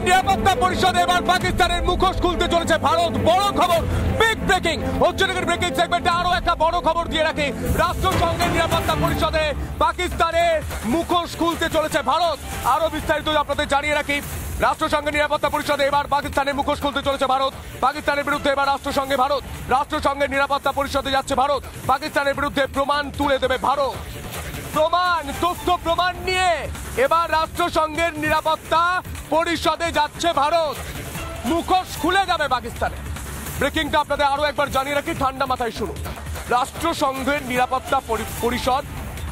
নিরাপত্তা পরিষদে এবার পাকিস্তানের মুখোশ খুলতে চলেছে ভারত। বড় খবর, বিগ ব্রেকিং হচ্ছে ব্রেকিং সেগমেন্টে আরো একটা বড় খবর দিয়ে রাখি। রাষ্ট্রসংঘের নিরাপত্তা পরিষদে পাকিস্তানের মুখোশ খুলতে চলেছে ভারত। আরো বিস্তারিত আপনাদের জানিয়ে রাখি। রাষ্ট্রসংঘের নিরাপত্তা পরিষদে এবার পাকিস্তানের মুখোশ খুলতে চলেছে ভারত। পাকিস্তানের বিরুদ্ধে এবার রাষ্ট্রসংঘে ভারত। রাষ্ট্রসংঘের নিরাপত্তা পরিষদে যাচ্ছে ভারত। পাকিস্তানের বিরুদ্ধে প্রমাণ তুলে দেবে ভারত। প্রমাণ, তথ্য প্রমাণ নিয়ে এবার রাষ্ট্রসংঘের নিরাপত্তা পরিষদে যাচ্ছে ভারত। মুখোশ খুলে যাবে পাকিস্তানে। ব্রেকিংটা আপনাদের আরো একবার জানিয়ে রাখি, ঠান্ডা মাথায় শুনুন। রাষ্ট্রসংঘের নিরাপত্তা পরিষদ,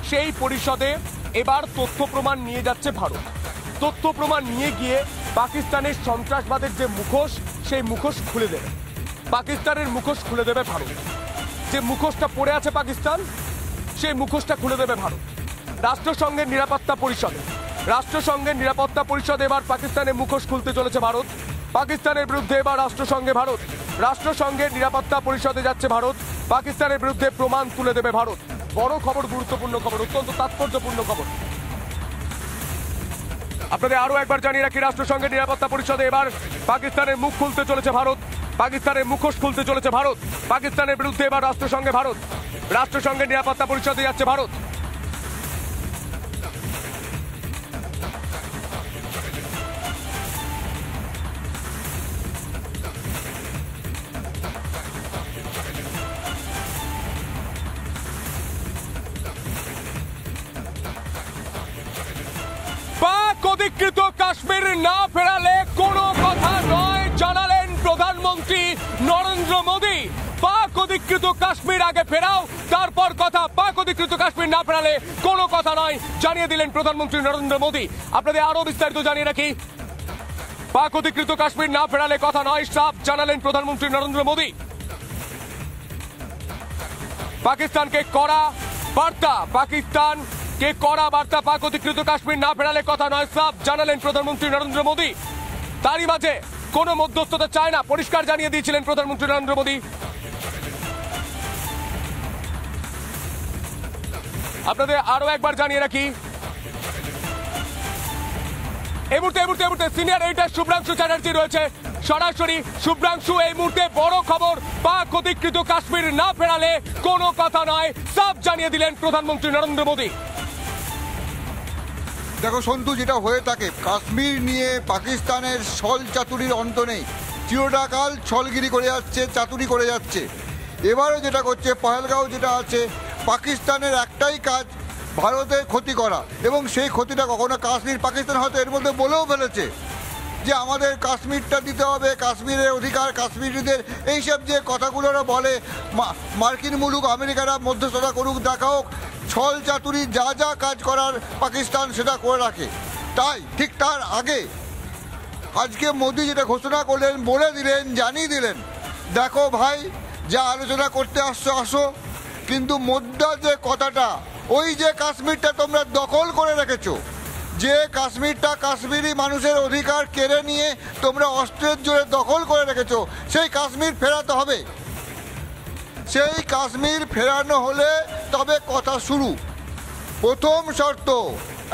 সেই পরিষদে এবার তথ্য প্রমাণ নিয়ে যাচ্ছে ভারত। তথ্য প্রমাণ নিয়ে গিয়ে পাকিস্তানের সন্ত্রাসবাদের যে মুখোশ, সেই মুখোশ খুলে দেবে। পাকিস্তানের মুখোশ খুলে দেবে ভারত। যে মুখোশটা পড়ে আছে পাকিস্তান, সেই মুখোশটা খুলে দেবে ভারত। রাষ্ট্রসংঘের নিরাপত্তা পরিষদে, রাষ্ট্রসংঘের নিরাপত্তা পরিষদ এবার পাকিস্তানের মুখোশ খুলতে চলেছে ভারত। পাকিস্তানের বিরুদ্ধে এবার রাষ্ট্রসংঘে ভারত। রাষ্ট্রসংঘের নিরাপত্তা পরিষদে যাচ্ছে ভারত। পাকিস্তানের বিরুদ্ধে প্রমাণ তুলে দেবে ভারত। বড় খবর, গুরুত্বপূর্ণ খবর, অত্যন্ত তাৎপর্যপূর্ণ খবর। আপনাদের আরো একবার জানিয়ে রাখি, রাষ্ট্রসংঘের নিরাপত্তা পরিষদে এবার পাকিস্তানের মুখ খুলতে চলেছে ভারত। পাকিস্তানের মুখোশ খুলতে চলেছে ভারত। পাকিস্তানের বিরুদ্ধে এবার রাষ্ট্রসংঘে ভারত। রাষ্ট্রসংঘের নিরাপত্তা পরিষদে যাচ্ছে ভারত। পাক অধিকৃত কাশ্মীর না ফেরালে কোনো কথা নয়, জানালেন প্রধানমন্ত্রী নরেন্দ্র মোদী। পাক অধিকৃত কাশ্মীর আগে ফেরাও, তারপর কথা। পাক অধিকৃত কাশ্মীর না ফেরালে কোনো কথা নয়, জানিয়ে দিলেন প্রধানমন্ত্রী নরেন্দ্র মোদী। আপনাদের আরো বিস্তারিত জানিয়ে রাখি। পাক অধিকৃত কাশ্মীর না ফেরালে কথা নয়, সাফ জানালেন প্রধানমন্ত্রী নরেন্দ্র মোদী। পাকিস্তানকে কড়া বার্তা, পাকিস্তানকে কড়া বার্তা। পাক অধিকৃত কাশ্মীর না ফেরালে কথা নয়, সাফ জানালেন প্রধানমন্ত্রী নরেন্দ্র মোদী। তারই মাঝে কোনো মধ্যস্থতা চায় না, পরিষ্কার জানিয়ে দিয়েছিলেন প্রধানমন্ত্রী নরেন্দ্র মোদী। আপনাদের আরো একবার জানিয়ে রাখি, এই মুহূর্তে সিনিয়র এডিটর শুভ্রাংশু চ্যাটার্জি রয়েছে সরাসরি। শুভ্রাংশু, এই মুহূর্তে বড় খবর, পাক অধিকৃত কাশ্মীর না ফেরালে কোনো কথা নয়, সাফ জানিয়ে দিলেন প্রধানমন্ত্রী নরেন্দ্র মোদী। দেখো সন্তু, যেটা হয়ে থাকে কাশ্মীর নিয়ে পাকিস্তানের ছল চাতুরির অন্ত নেই। চিরটাকাল ছলগিরি করে যাচ্ছে, চাতুরি করে যাচ্ছে। এবারও যেটা করছে, পহেলগাঁও যেটা আছে, পাকিস্তানের একটাই কাজ ভারতের ক্ষতি করা। এবং সেই ক্ষতিটা কখনো কাশ্মীর, পাকিস্তান হয়তো এর মধ্যে বলেও ফেলেছে যে আমাদের কাশ্মীরটা দিতে হবে, কাশ্মীরের অধিকার কাশ্মীরিদের, এইসব যে কথাগুলোরা বলে। মার্কিন মুলুক আমেরিকারা মধ্যস্থতা করুক, দেখা হোক, ছল চাতুরি যা যা কাজ করার পাকিস্তান সেটা করে রাখে। তাই ঠিক তার আগে আজকে মোদি যেটা ঘোষণা করলেন, বলে দিলেন, জানিয়ে দিলেন, দেখো ভাই, যা আলোচনা করতে আসছো আসো, কিন্তু মোদ্দা যে কথাটা, ওই যে কাশ্মীরটা তোমরা দখল করে রেখেছো, যে কাশ্মীরটা কাশ্মীরি মানুষের অধিকার কেড়ে নিয়ে তোমরা অস্ত্রের জোরে দখল করে রেখেছো, সেই কাশ্মীর ফেরাতে হবে। সেই কাশ্মীর ফেরানো হলে তবে কথা শুরু। প্রথম শর্ত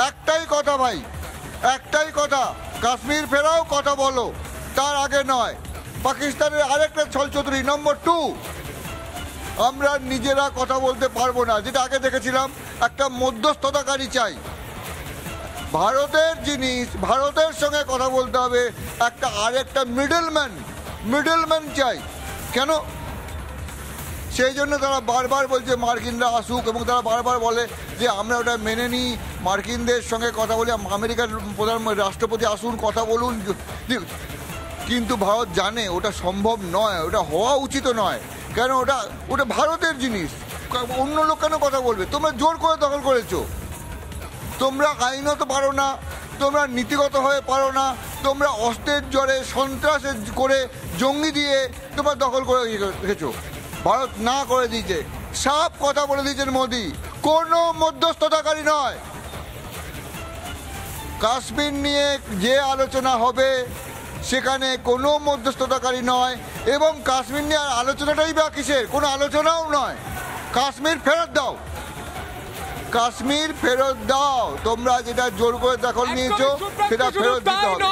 একটাই কথা ভাই, একটাই কথা, কাশ্মীর ফেরাও, কথা বলো, তার আগে নয়। পাকিস্তানের আরেকটা ছলচতুরি, নম্বর 2, আমরা নিজেরা কথা বলতে পারবো না, যেটা আগে দেখেছিলাম, একটা মধ্যস্থতাকারী চাই। ভারতের জিনিস, ভারতের সঙ্গে কথা বলতে হবে, একটা আরেকটা মিডলম্যান চাই। কেন? সেই জন্য তারা বারবার বলছে মার্কিনরা আসুক, এবং তারা বারবার বলে যে আমরা ওটা মেনে নিই, মার্কিনদের সঙ্গে কথা বলে, আমেরিকার রাষ্ট্রপতি আসুন, কথা বলুন। কিন্তু ভারত জানে ওটা সম্ভব নয়, ওটা হওয়া উচিত নয়। কেন? ওটা ভারতের জিনিস, অন্য লোক কেন কথা বলবে? তোমরা জোর করে দখল করেছো, তোমরা আইনত পারো না, তোমরা নীতিগত হয়ে পারো না, তোমরা অস্ত্রের জোরে সন্ত্রাসের করে জঙ্গি দিয়ে তোমরা দখল করে রেখেছো। ভারত না করে দিয়েছে, সাফ কথা বলে দিয়েছেন মোদি, কোনো মধ্যস্থতাকারী নয়। কাশ্মীর নিয়ে যে আলোচনা হবে সেখানে কোনো মধ্যস্থতাকারী নয়, এবং কাশ্মীর নিয়ে আলোচনাটাই বা কিসের? কোনো আলোচনাও নয়। কাশ্মীর ফেরত দাও, কাশ্মীর ফেরত দাও। তোমরা যেটা জোর করে দখল নিয়েছো সেটা ফেরত দিতে হবে।